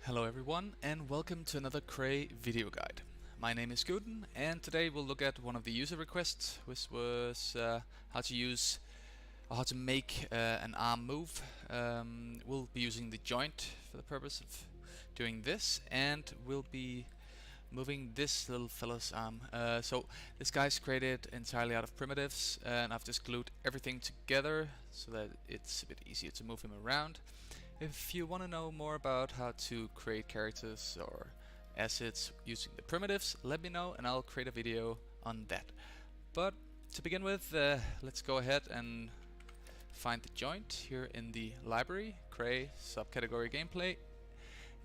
Hello everyone and welcome to another CREY video guide. My name is Scuden and today we'll look at one of the user requests, which was how to use or how to make an arm move. We'll be using the joint for the purpose of doing this, and we'll be moving this little fella's arm. So this guy's created entirely out of primitives, and I've just glued everything together so that it's a bit easier to move him around. If you want to know more about how to create characters or assets using the primitives, let me know and I'll create a video on that. But to begin with, let's go ahead and find the joint here in the library, CREY subcategory gameplay,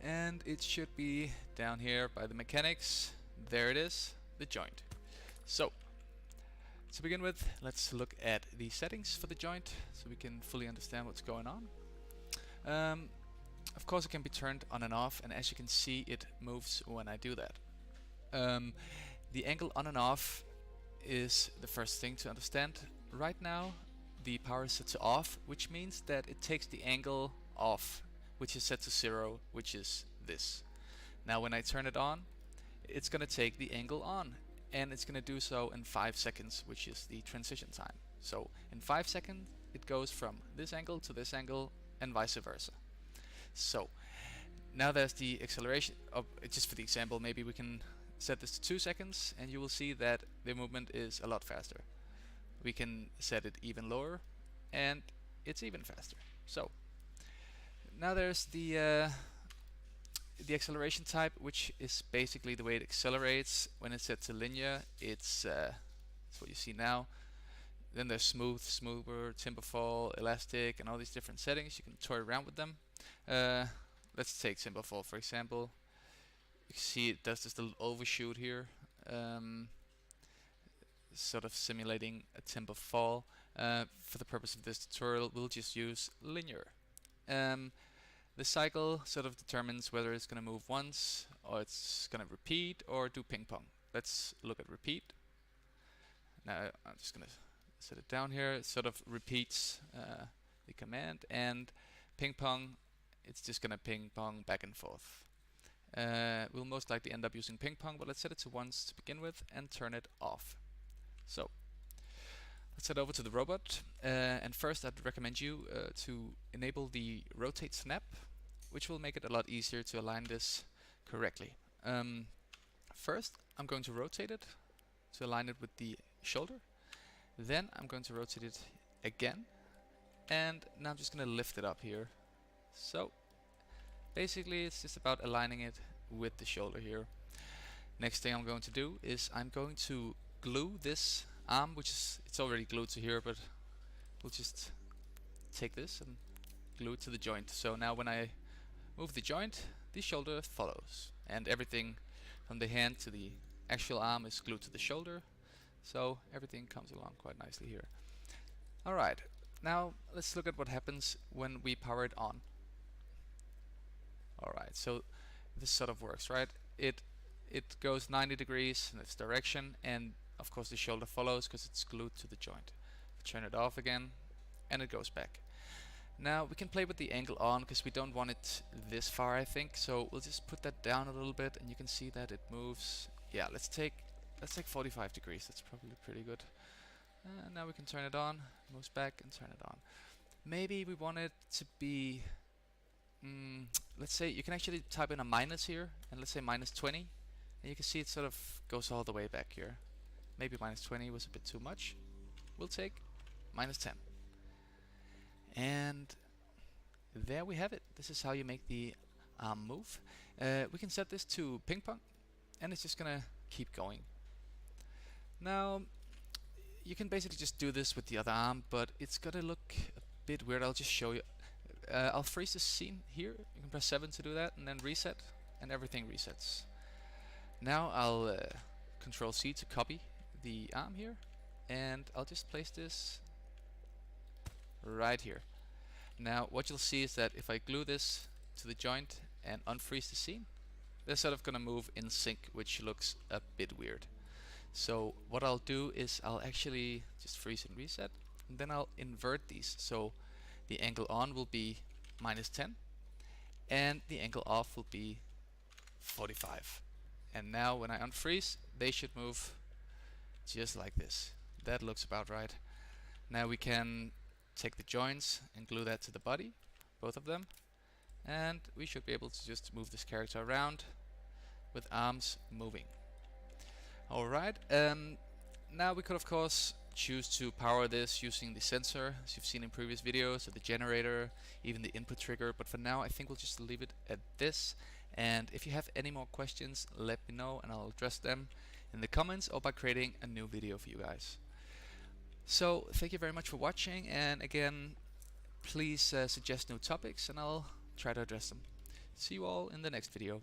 and it should be down here by the mechanics. There it is, the joint. So to begin with, let's look at the settings for the joint so we can fully understand what's going on. Of course it can be turned on and off, and as you can see it moves when I do that. The angle on and off is the first thing to understand. Right now the power is set to off, which means that it takes the angle off, which is set to 0, which is this. Now when I turn it on, it's gonna take the angle on, and it's gonna do so in 5 seconds, which is the transition time. So in 5 seconds it goes from this angle to this angle and vice versa. So now there's the acceleration of, just for the example, maybe we can set this to 2 seconds and you will see that the movement is a lot faster. We can set it even lower and it's even faster. So now there's the acceleration type, which is basically the way it accelerates. When it's set to linear, it's what you see now. Then there's smooth, smoother, timberfall, elastic, and all these different settings. You can toy around with them. Let's take timberfall for example. You can see it does this little overshoot here, sort of simulating a timberfall. For the purpose of this tutorial, we'll just use linear. The cycle sort of determines whether it's going to move once, or it's going to repeat, or do ping pong. Let's look at repeat. Now I'm just going to set it down here. It sort of repeats the command, and ping pong, it's just gonna ping pong back and forth. We'll most likely end up using ping pong, but let's set it to once to begin with and turn it off. So let's head over to the robot, and first I'd recommend you to enable the rotate snap, which will make it a lot easier to align this correctly. First I'm going to rotate it to align it with the shoulder. Then I'm going to rotate it again, and now I'm just going to lift it up here. So basically it's just about aligning it with the shoulder here. Next thing I'm going to do is I'm going to glue this arm, which is, it's already glued to here, but we'll just take this and glue it to the joint. So now when I move the joint, the shoulder follows, and everything from the hand to the actual arm is glued to the shoulder. So everything comes along quite nicely here. Alright, now let's look at what happens when we power it on. Alright, so this sort of works, right? It goes 90 degrees in its direction, and of course the shoulder follows because it's glued to the joint. Turn it off again and it goes back. Now we can play with the angle on because we don't want it this far, I think, so we'll just put that down a little bit and you can see that it moves. Yeah, let's take 45 degrees, that's probably pretty good. Now we can turn it on, moves back and turn it on. Maybe we want it to be, let's say you can actually type in a minus here, and let's say minus 20, and you can see it sort of goes all the way back here. Maybe minus 20 was a bit too much. We'll take minus 10. And there we have it. This is how you make the arm move. We can set this to ping pong, and it's just gonna keep going. Now you can basically just do this with the other arm, but it's gonna look a bit weird. I'll just show you. I'll freeze the scene here. You can press 7 to do that, and then reset, and everything resets. Now I'll Control C to copy the arm here, and I'll just place this right here. Now what you'll see is that if I glue this to the joint and unfreeze the scene, they're sort of gonna move in sync, which looks a bit weird. So what I'll do is I'll actually just freeze and reset, and then I'll invert these. So the angle on will be minus 10, and the angle off will be 45. And now when I unfreeze, they should move just like this. That looks about right. Now we can take the joints and glue that to the body, both of them, and we should be able to just move this character around with arms moving. Alright, now we could of course choose to power this using the sensor, as you've seen in previous videos, or the generator, even the input trigger, but for now I think we'll just leave it at this. And if you have any more questions, let me know and I'll address them in the comments or by creating a new video for you guys. So thank you very much for watching, and again, please suggest new topics and I'll try to address them. See you all in the next video.